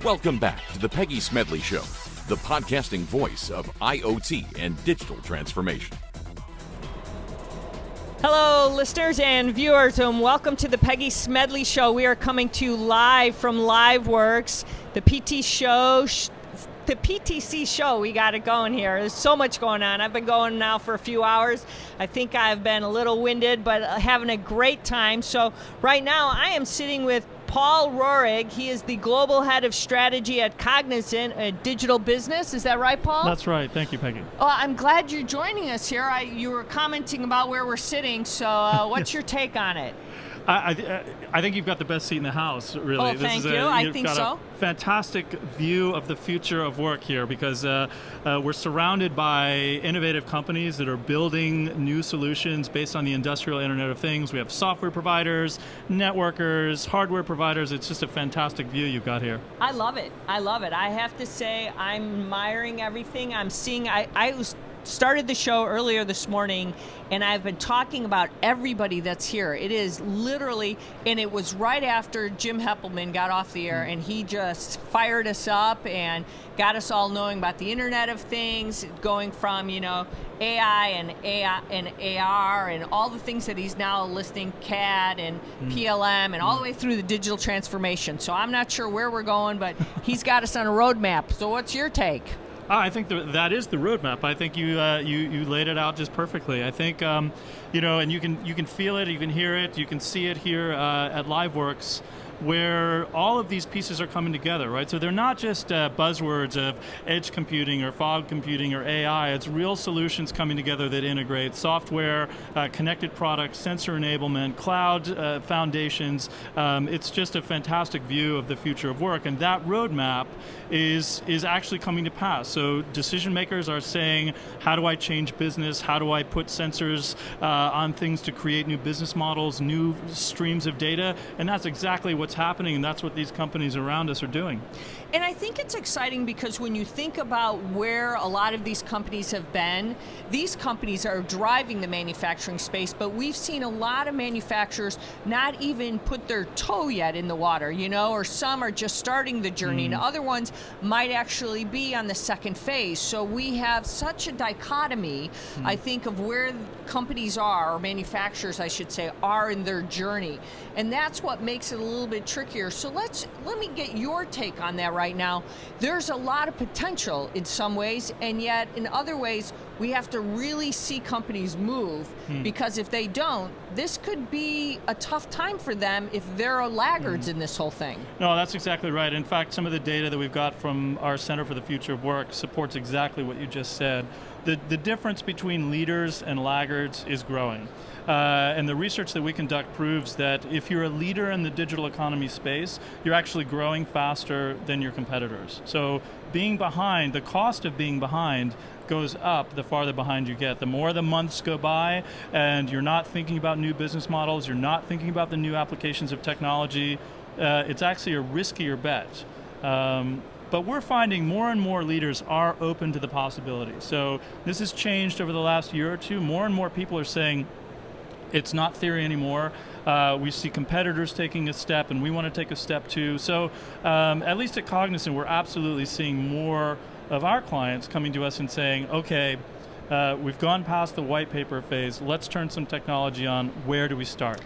Welcome back to the Peggy Smedley Show, the podcasting voice of IoT and digital transformation. Hello, listeners and viewers, and welcome to the Peggy Smedley Show. We are coming to you live from Liveworx, the PTC show. We got it going here. There's so much going on. I've been going now for a few hours. I think I've been a little winded, but having a great time. So right now I am sitting with Paul Roehrig. He is the global head of strategy at Cognizant, a digital business. Is that right, Paul? That's right. Thank you, Peggy. Oh, I'm glad you're joining us here. You were commenting about where we're sitting, so what's your take on it? I think you've got the best seat in the house, really. Oh, thank you. I think so. A fantastic view of the future of work here because we're surrounded by innovative companies that are building new solutions based on the industrial Internet of Things. We have software providers, networkers, hardware providers. It's just a fantastic view you've got here. I love it. I love it. I have to say, I'm admiring everything I'm seeing. I started the show earlier this morning, and I've been talking about everybody that's here. It is literally, and it was right after Jim Heppelman got off the air, and he just fired us up and got us all knowing about the Internet of Things, going from, AI and AR and all the things that he's now listing, CAD and PLM and all the way through the digital transformation. So I'm not sure where we're going, but he's got us on a roadmap. So what's your take? I think that is the roadmap. I think you laid it out just perfectly. I think and you can feel it, you can hear it, you can see it here at Liveworx, where all of these pieces are coming together, right? So they're not just buzzwords of edge computing or fog computing or AI. It's real solutions coming together that integrate software, connected products, sensor enablement, cloud foundations. It's just a fantastic view of the future of work, and that roadmap is actually coming to pass. So decision makers are saying, how do I change business? How do I put sensors on things to create new business models, new streams of data? And that's exactly what's happening, and that's what these companies around us are doing. And I think it's exciting because when you think about where a lot of these companies have been, these companies are driving the manufacturing space, but we've seen a lot of manufacturers not even put their toe yet in the water, or some are just starting the journey, and other ones might actually be on the second phase. So we have such a dichotomy, I think, of where companies are, or manufacturers, I should say, are in their journey. And that's what makes it a little bit trickier. So let me get your take on that right now. There's a lot of potential in some ways, and yet in other ways, we have to really see companies move, because if they don't, this could be a tough time for them if they're laggards in this whole thing. No, that's exactly right. In fact, some of the data that we've got from our Center for the Future of Work supports exactly what you just said. The difference between leaders and laggards is growing. And the research that we conduct proves that if you're a leader in the digital economy space, you're actually growing faster than your competitors. So being behind, the cost of being behind goes up the farther behind you get. The more the months go by and you're not thinking about new business models, you're not thinking about the new applications of technology, it's actually a riskier bet. But we're finding more and more leaders are open to the possibility. So this has changed over the last year or two. More and more people are saying, it's not theory anymore. We see competitors taking a step, and we want to take a step too. So at least at Cognizant, we're absolutely seeing more of our clients coming to us and saying, okay, we've gone past the white paper phase. Let's turn some technology on. Where do we start?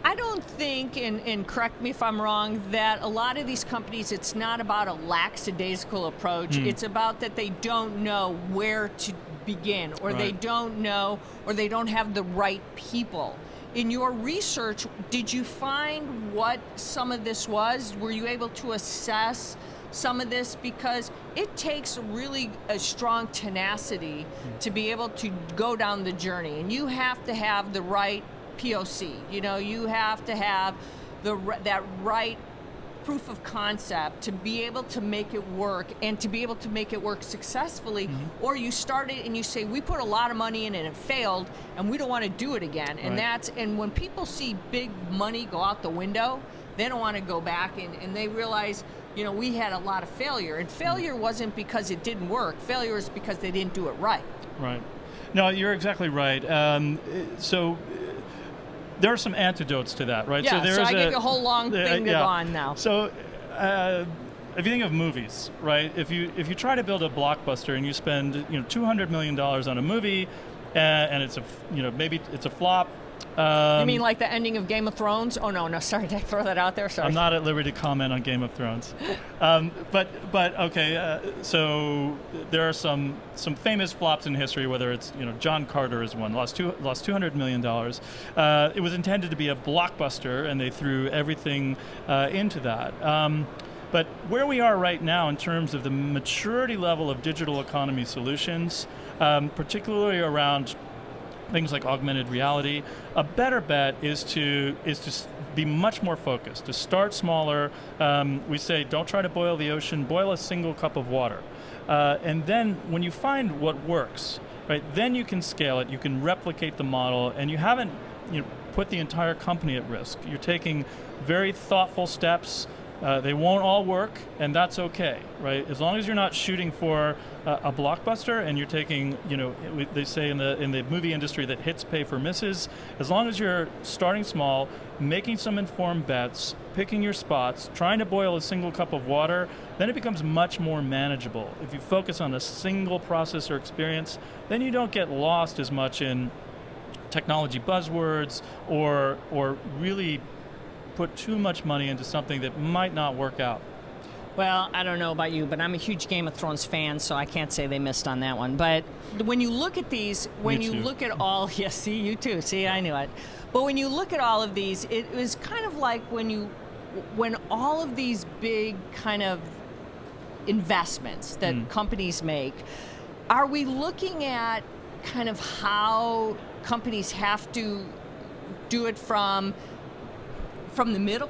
I don't think, and correct me if I'm wrong, that a lot of these companies, it's not about a lackadaisical approach. It's about that they don't know where to begin, or they don't know, or they don't have the right people. In your research, did you find what some of this was? Were you able to assess some of this? Because it takes really a strong tenacity to be able to go down the journey, and you have to have the right POC. You have to have that right proof of concept to be able to make it work, and to be able to make it work successfully. Or you start it and you say, we put a lot of money in and it failed, and we don't want to do it again. And when people see big money go out the window, they don't want to go back, and they realize, we had a lot of failure, and failure wasn't because it didn't work. Failure is because they didn't do it right. Right. No, you're exactly right. So there are some antidotes to that, right? Yeah, so I gave you a whole long thing to go on now. So if you think of movies, right? If you try to build a blockbuster and you spend $200 million on a movie, and it's maybe it's a flop. You mean like the ending of Game of Thrones? Oh no, sorry, did I throw that out there? Sorry. I'm not at liberty to comment on Game of Thrones. But okay, so there are some famous flops in history. Whether it's John Carter is one, lost $200 million. It was intended to be a blockbuster, and they threw everything into that. But where we are right now in terms of the maturity level of digital economy solutions, particularly around things like augmented reality, a better bet is to be much more focused, to start smaller. We say don't try to boil the ocean, boil a single cup of water. And then when you find what works, right, then you can scale it, you can replicate the model, and you haven't put the entire company at risk. You're taking very thoughtful steps. They won't all work, and that's okay, right? As long as you're not shooting for a blockbuster and you're taking, they say in the movie industry that hits pay for misses. As long as you're starting small, making some informed bets, picking your spots, trying to boil a single cup of water, then it becomes much more manageable. If you focus on a single process or experience, then you don't get lost as much in technology buzzwords or really put too much money into something that might not work out. Well, I don't know about you, but I'm a huge Game of Thrones fan, so I can't say they missed on that one. But when you look at these, look at all, yes, see, you too, see, I knew it. But when you look at all of these, it was kind of like when all of these big kind of investments that companies make, are we looking at kind of how companies have to do it from the middle?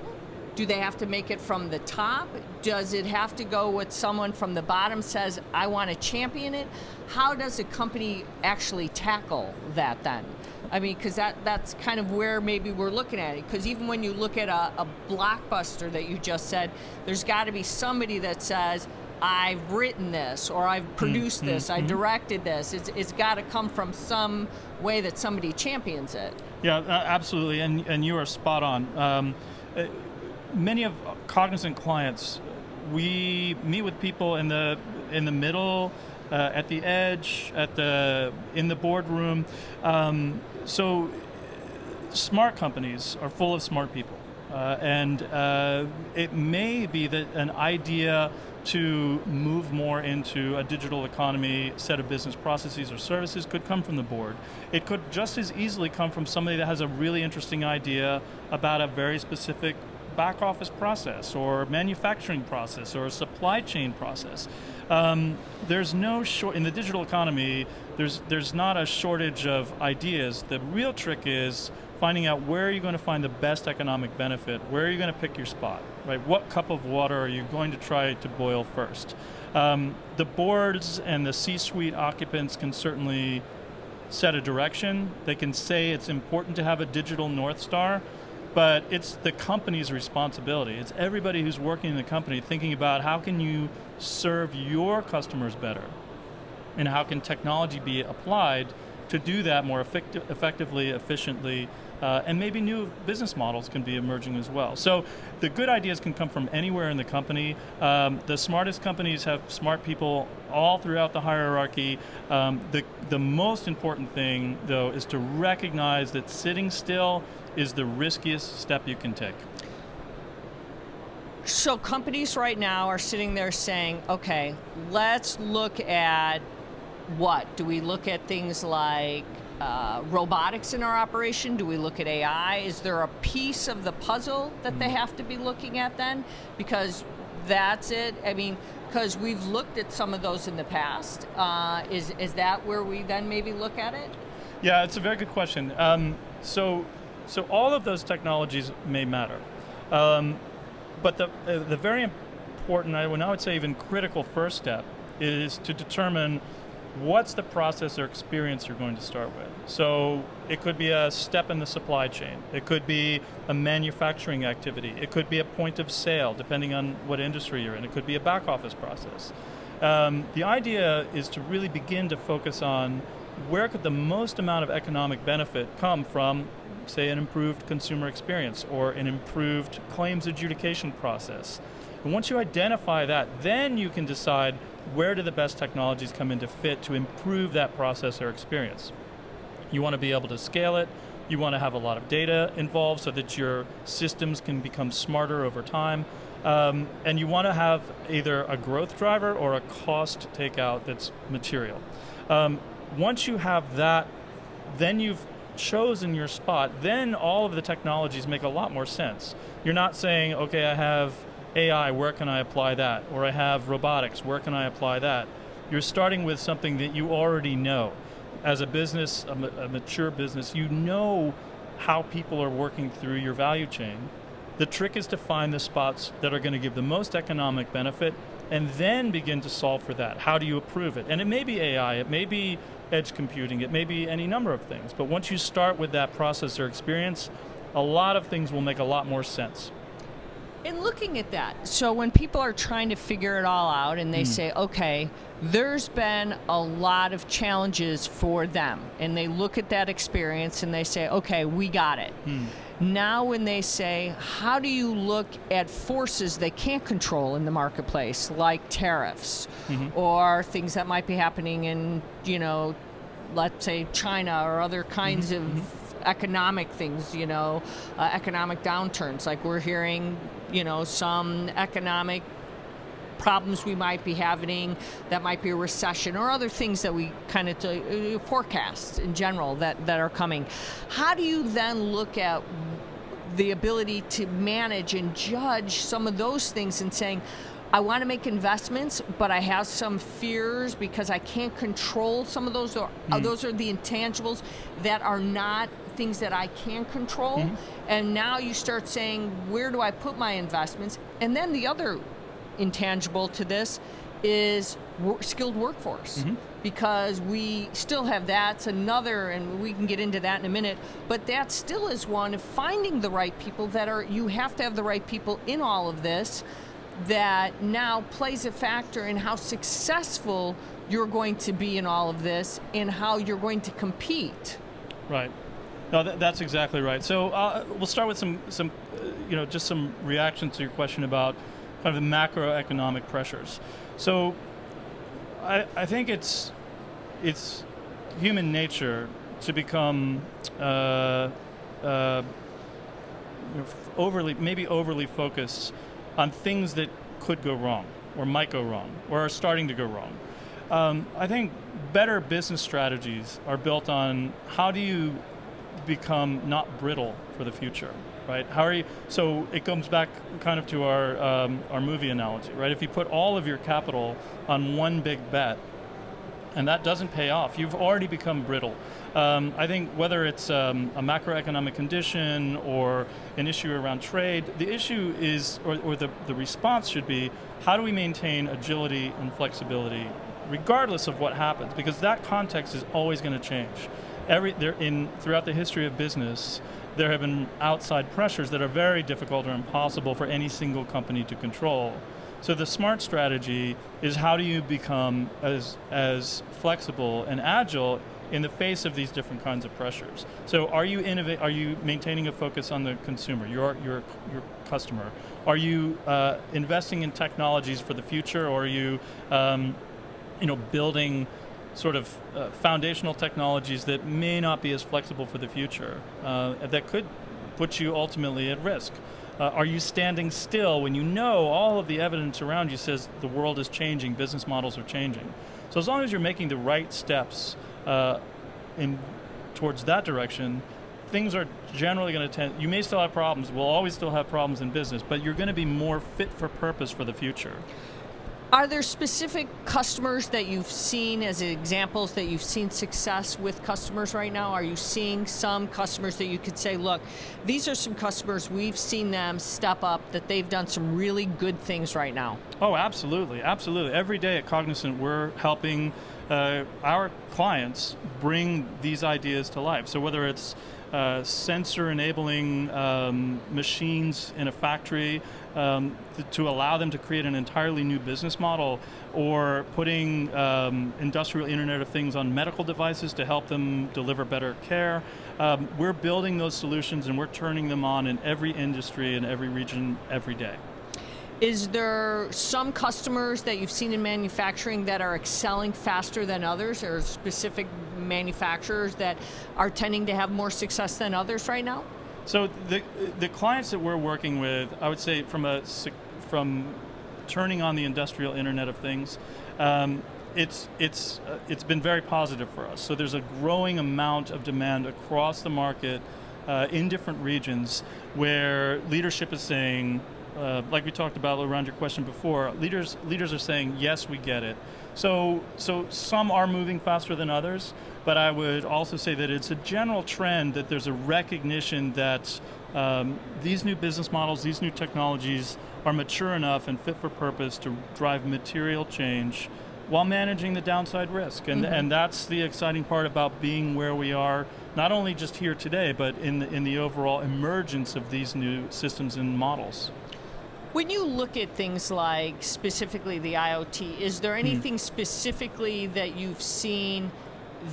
Do they have to make it from the top? Does it have to go with someone from the bottom says, I want to champion it? How does a company actually tackle that then? I mean, because that's kind of where maybe we're looking at it. Because even when you look at a blockbuster that you just said, there's got to be somebody that says, I've written this, or I've produced this, I directed this. It's got to come from some way that somebody champions it. Yeah, absolutely, and you are spot on. Many of Cognizant clients, we meet with people in the middle, at the edge, in the boardroom. So smart companies are full of smart people, and it may be that an idea to move more into a digital economy set of business processes or services could come from the board. It could just as easily come from somebody that has a really interesting idea about a very specific back office process or manufacturing process or a supply chain process. There's no in the digital economy, there's not a shortage of ideas. The real trick is finding out where are you going to find the best economic benefit, where are you going to pick your spot, right? What cup of water are you going to try to boil first? The boards and the C-suite occupants can certainly set a direction. They can say it's important to have a digital North Star, but it's the company's responsibility. It's everybody who's working in the company thinking about how can you serve your customers better, and how can technology be applied to do that more effectively, efficiently, and maybe new business models can be emerging as well. So the good ideas can come from anywhere in the company. The smartest companies have smart people all throughout the hierarchy. The most important thing, though, is to recognize that sitting still is the riskiest step you can take. So companies right now are sitting there saying, okay, let's look at what? Do we look at things like robotics in our operation? Do we look at AI? Is there a piece of the puzzle that they have to be looking at then? Because that's it. I mean, because we've looked at some of those in the past. Is that where we then maybe look at it? Yeah, it's a very good question. So all of those technologies may matter. But the very important, I would say even critical first step is to determine what's the process or experience you're going to start with. So it could be a step in the supply chain. It could be a manufacturing activity. It could be a point of sale, depending on what industry you're in. It could be a back office process. The idea is to really begin to focus on where could the most amount of economic benefit come from, say, an improved consumer experience or an improved claims adjudication process. And once you identify that, then you can decide where do the best technologies come into fit to improve that processor experience. You want to be able to scale it. You want to have a lot of data involved so that your systems can become smarter over time. And you want to have either a growth driver or a cost takeout that's material. Once you have that, then you've chosen your spot, then all of the technologies make a lot more sense. You're not saying, okay, I have AI, where can I apply that? Or I have robotics, where can I apply that? You're starting with something that you already know. As a business, a mature business, you know how people are working through your value chain. The trick is to find the spots that are going to give the most economic benefit and then begin to solve for that. How do you approve it? And it may be AI, it may be edge computing, it may be any number of things. But once you start with that processor experience, a lot of things will make a lot more sense. In looking at that, so when people are trying to figure it all out and they say, okay, there's been a lot of challenges for them, and they look at that experience and they say, okay, we got it. Now when they say, how do you look at forces they can't control in the marketplace, like tariffs or things that might be happening in, let's say China or other kinds of economic things, economic downturns, like we're hearing, some economic problems we might be having that might be a recession or other things that we kind of forecast in general that are coming. How do you then look at the ability to manage and judge some of those things and saying, I want to make investments, but I have some fears because I can't control some of those, or those are the intangibles that are not things that I can control. And now you start saying, where do I put my investments? And then the other intangible to this is skilled workforce, because we still have that's another, and we can get into that in a minute, but that still is one of finding the right people you have to have the right people in all of this that now plays a factor in how successful you're going to be in all of this and how you're going to compete. Right. No, that's exactly right. So we'll start with some just some reactions to your question about kind of the macroeconomic pressures. So I think it's human nature to become overly focused on things that could go wrong or might go wrong or are starting to go wrong. I think better business strategies are built on how do you become not brittle for the future, right? How are you? So it comes back kind of to our movie analogy, right? If you put all of your capital on one big bet, and that doesn't pay off, you've already become brittle. I think whether it's a macroeconomic condition or an issue around trade, the issue is, or the response should be, how do we maintain agility and flexibility regardless of what happens? Because that context is always going to change. Throughout the history of business, there have been outside pressures that are very difficult or impossible for any single company to control. So the smart strategy is how do you become as flexible and agile in the face of these different kinds of pressures. So are you maintaining a focus on the consumer, your customer? Are you investing in technologies for the future, or are you building sort of foundational technologies that may not be as flexible for the future, that could put you ultimately at risk? Are you standing still when you know all of the evidence around you says the world is changing, business models are changing? So as long as you're making the right steps towards that direction, things are generally going to tend, you may still have problems, we'll always still have problems in business, but you're going to be more fit for purpose for the future. Are there specific customers that you've seen as examples that you've seen success with customers right now? Are you seeing some customers that you could say, look, these are some customers, we've seen them step up, that they've done some really good things right now? Oh, absolutely, absolutely. Every day at Cognizant, we're helping our clients bring these ideas to life. So whether it's sensor-enabling machines in a factory to allow them to create an entirely new business model, or putting industrial Internet of Things on medical devices to help them deliver better care. We're building those solutions and we're turning them on in every industry and every region every day. Is there some customers that you've seen in manufacturing that are excelling faster than others, or specific manufacturers that are tending to have more success than others right now? So the clients that we're working with, I would say from turning on the industrial Internet of Things, it's been very positive for us. So there's a growing amount of demand across the market in different regions where leadership is saying, like we talked about around your question before, leaders are saying, yes, we get it. So some are moving faster than others, but I would also say that it's a general trend that there's a recognition that these new business models, these new technologies are mature enough and fit for purpose to drive material change while managing the downside risk. And that's the exciting part about being where we are, not only just here today, but in the overall emergence of these new systems and models. When you look at things like specifically the IoT, is there anything specifically that you've seen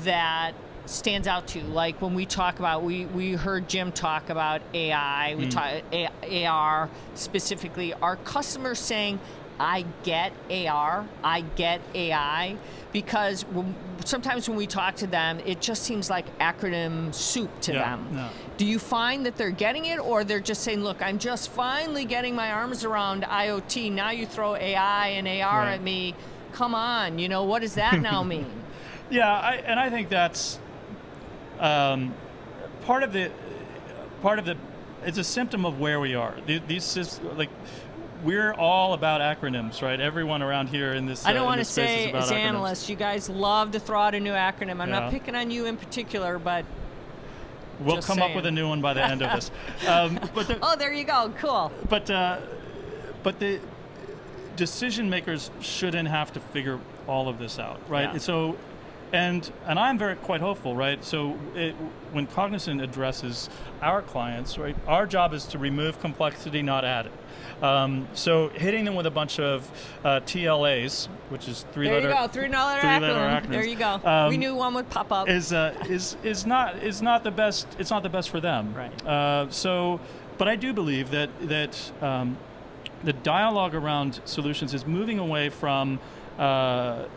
that stands out to you? Like when we talk about, we heard Jim talk about AI, we talk AR specifically. Are customers saying, I get AR, I get AI? Because sometimes when we talk to them, it just seems like acronym soup to them. No. Do you find that they're getting it, or they're just saying, look, I'm just finally getting my arms around IoT, now you throw AI and AR at me, come on, what does that now mean? Yeah, I think that's part of the, it's a symptom of where we are. These we're all about acronyms, right? Everyone around here in this. I don't want to say, as analysts, you guys love to throw out a new acronym. I'm not picking on you in particular, but we'll come up with a new one by the end of this. Oh, there you go. Cool. But the decision makers shouldn't have to figure all of this out, right? Yeah. So, and I'm quite hopeful, right? So when Cognizant addresses our clients, right, our job is to remove complexity, not add it. So hitting them with a bunch of TLAs, which is three-letter acronyms. There you go. We knew one would pop up. Is not the best. It's not the best for them. Right. But I do believe that the dialogue around solutions is moving away from a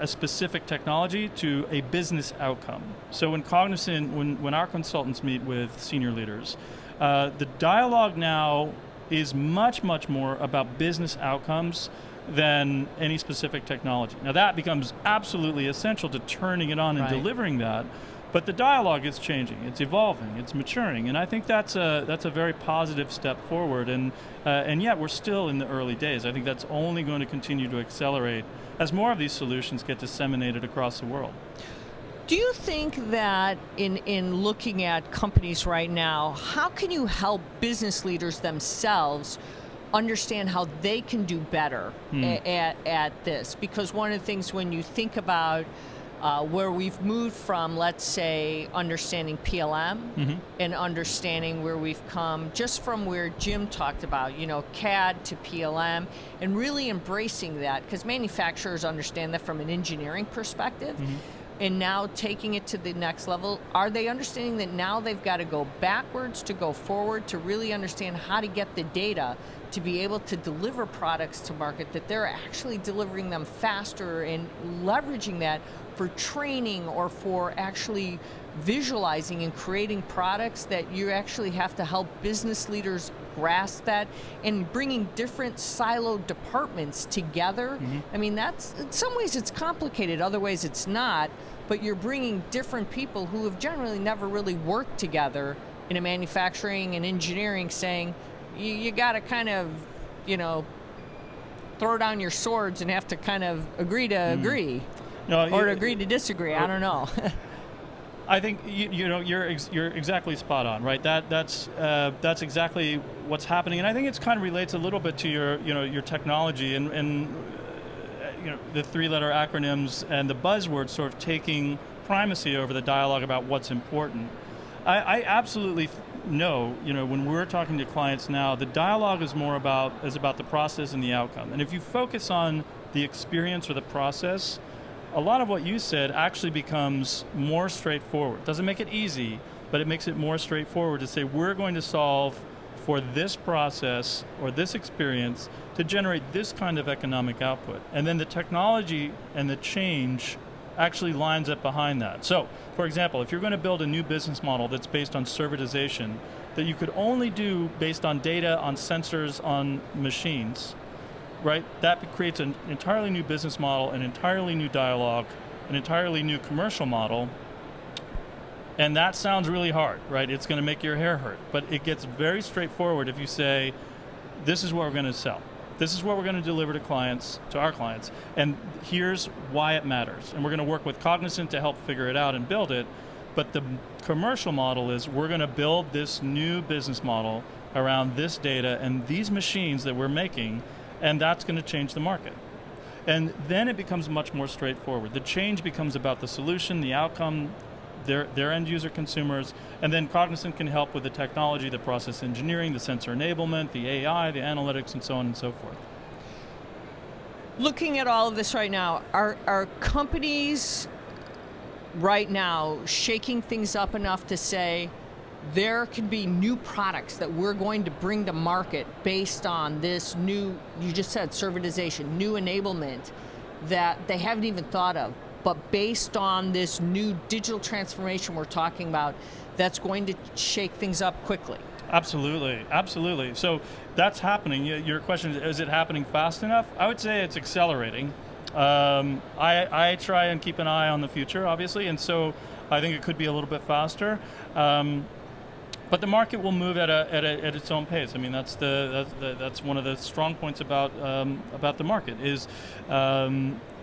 specific technology to a business outcome. So when Cognizant, when our consultants meet with senior leaders, the dialogue now is much, much more about business outcomes than any specific technology. Now that becomes absolutely essential to turning it on and delivering that, but the dialogue is changing, it's evolving, it's maturing, and I think that's a very positive step forward, and yet we're still in the early days. I think that's only going to continue to accelerate as more of these solutions get disseminated across the world. Do you think that in looking at companies right now, how can you help business leaders themselves understand how they can do better at this? Because one of the things when you think about where we've moved from, let's say, understanding PLM and understanding where we've come just from where Jim talked about, CAD to PLM, and really embracing that, because manufacturers understand that from an engineering perspective. And now taking it to the next level, are they understanding that now they've got to go backwards to go forward to really understand how to get the data to be able to deliver products to market, that they're actually delivering them faster and leveraging that for training or for actually visualizing and creating products, that you actually have to help business leaders grasp that, and bringing different siloed departments together. I mean, that's, in some ways it's complicated, other ways it's not, but you're bringing different people who have generally never really worked together in a manufacturing and engineering, saying, you got to kind of, throw down your swords and have to kind of agree to agree, or to agree to disagree. I don't know. I think you're exactly spot on, right? That's exactly what's happening, and I think it's kind of relates a little bit to your technology and the three-letter acronyms and the buzzwords sort of taking primacy over the dialogue about what's important. I absolutely know, when we're talking to clients now, the dialogue is more about the process and the outcome. And if you focus on the experience or the process, a lot of what you said actually becomes more straightforward. Doesn't make it easy, but it makes it more straightforward to say, we're going to solve for this process or this experience to generate this kind of economic output. And then the technology and the change actually lines up behind that. So, for example, if you're going to build a new business model that's based on servitization, that you could only do based on data, on sensors, on machines, right? That creates an entirely new business model, an entirely new dialogue, an entirely new commercial model. And that sounds really hard, right? It's going to make your hair hurt. But it gets very straightforward if you say, this is what we're going to sell. This is what we're going to deliver to clients, to our clients, and here's why it matters. And we're going to work with Cognizant to help figure it out and build it. But the commercial model is we're going to build this new business model around this data and these machines that we're making, and that's going to change the market. And then it becomes much more straightforward. The change becomes about the solution, the outcome, their end user consumers, and then Cognizant can help with the technology, the process engineering, the sensor enablement, the AI, the analytics, and so on and so forth. Looking at all of this right now, are companies right now shaking things up enough to say there could be new products that we're going to bring to market based on this new, you just said servitization, new enablement that they haven't even thought of, but based on this new digital transformation we're talking about, that's going to shake things up quickly? Absolutely, absolutely. So that's happening. Your question is it happening fast enough? I would say it's accelerating. I try and keep an eye on the future, obviously, and so I think it could be a little bit faster. But the market will move at its own pace. I mean, that's one of the strong points about the market is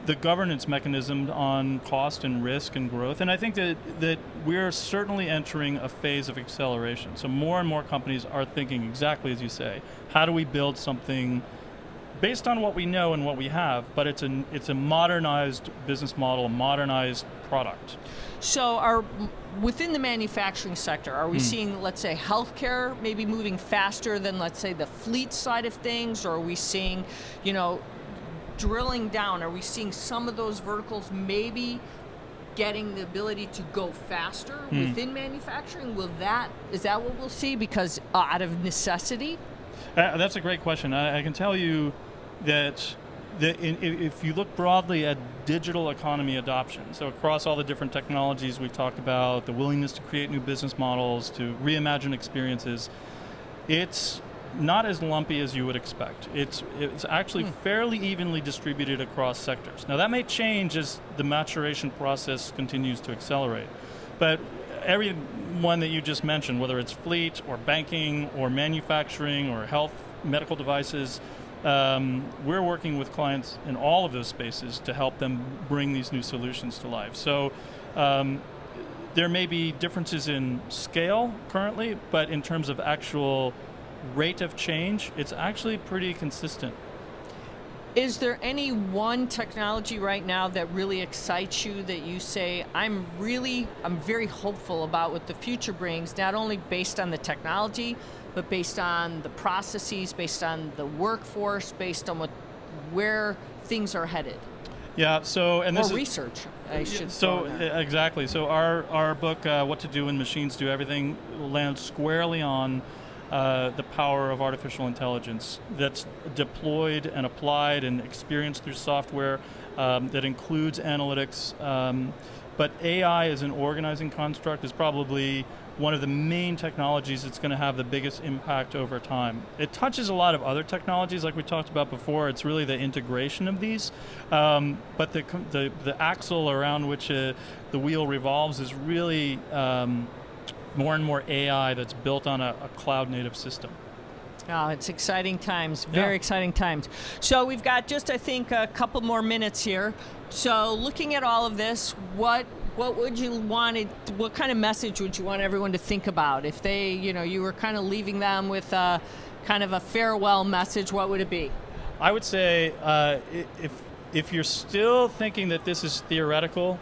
the governance mechanism on cost and risk and growth. And I think that we're certainly entering a phase of acceleration. So more and more companies are thinking exactly as you say. How do we build something based on what we know and what we have, but it's a modernized business model, a modernized product. So within the manufacturing sector, are we seeing, let's say, healthcare maybe moving faster than, let's say, the fleet side of things? Or are we seeing, drilling down, are we seeing some of those verticals maybe getting the ability to go faster within manufacturing? Is that what we'll see because out of necessity? That's a great question. I can tell you that if you look broadly at digital economy adoption, so across all the different technologies we've talked about, the willingness to create new business models, to reimagine experiences, it's not as lumpy as you would expect. It's actually fairly evenly distributed across sectors. Now that may change as the maturation process continues to accelerate, but every one that you just mentioned, whether it's fleet or banking or manufacturing or health, medical devices, we're working with clients in all of those spaces to help them bring these new solutions to life. So there may be differences in scale currently, but in terms of actual rate of change, it's actually pretty consistent. Is there any one technology right now that really excites you that you say, I'm very hopeful about what the future brings, not only based on the technology, but based on the processes, based on the workforce, based on where things are headed? Yeah, so, and this or research, I should say. So, exactly. So our book, What to Do When Machines Do Everything, lands squarely on the power of artificial intelligence that's deployed and applied and experienced through software that includes analytics. But AI as an organizing construct is probably one of the main technologies that's going to have the biggest impact over time. It touches a lot of other technologies like we talked about before. It's really the integration of these. But the axle around which the wheel revolves is really more and more AI that's built on a cloud-native system. Oh, it's exciting times, very exciting times. So we've got just, I think, a couple more minutes here. So looking at all of this, what would you what kind of message would you want everyone to think about? If they, you were kind of leaving them with kind of a farewell message, what would it be? I would say if you're still thinking that this is theoretical,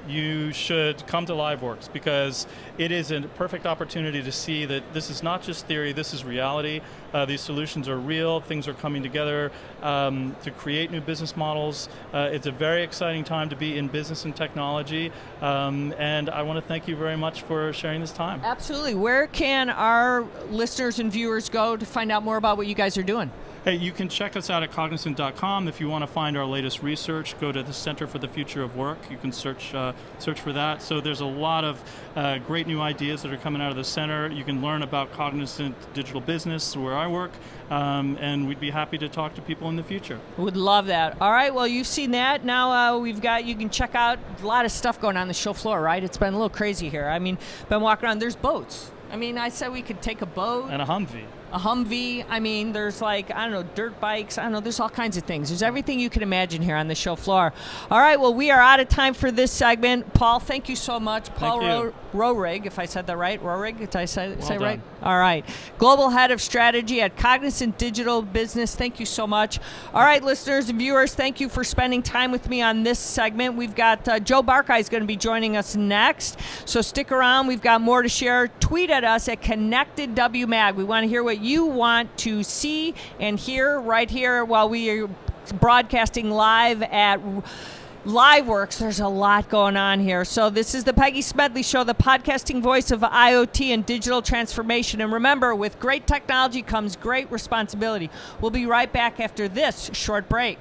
you should come to Liveworx, because it is a perfect opportunity to see that this is not just theory, this is reality. These solutions are real, things are coming together to create new business models. It's a very exciting time to be in business and technology, and I want to thank you very much for sharing this time. Absolutely. Where can our listeners and viewers go to find out more about what you guys are doing? Hey, you can check us out at cognizant.com. If you want to find our latest research, go to the Center for the Future of Work. You can search for that. So there's a lot of great new ideas that are coming out of the center. You can learn about Cognizant Digital Business, where I work, and we'd be happy to talk to people in the future. Would love that. All right, well, you've seen that. Now you can check out a lot of stuff going on the show floor, right? It's been a little crazy here. I mean, been walking around, there's boats. I mean, I said we could take a boat. And a Humvee. A Humvee. I mean, there's dirt bikes. I don't know, there's all kinds of things. There's everything you can imagine here on the show floor. All right, well, we are out of time for this segment. Paul, thank you so much. Paul Roehrig, if I said that right. Roehrig, did I say right? All right. Global Head of Strategy at Cognizant Digital Business. Thank you so much. All right, listeners and viewers, thank you for spending time with me on this segment. We've got Joe Barkay is going to be joining us next, so stick around. We've got more to share. Tweet at us at ConnectedWMag. We want to hear what you want to see and hear right here while we are broadcasting live at Liveworx. There's a lot going on here. So this is the Peggy Smedley Show, the podcasting voice of IoT and digital transformation. And remember, with great technology comes great responsibility. We'll be right back after this short break.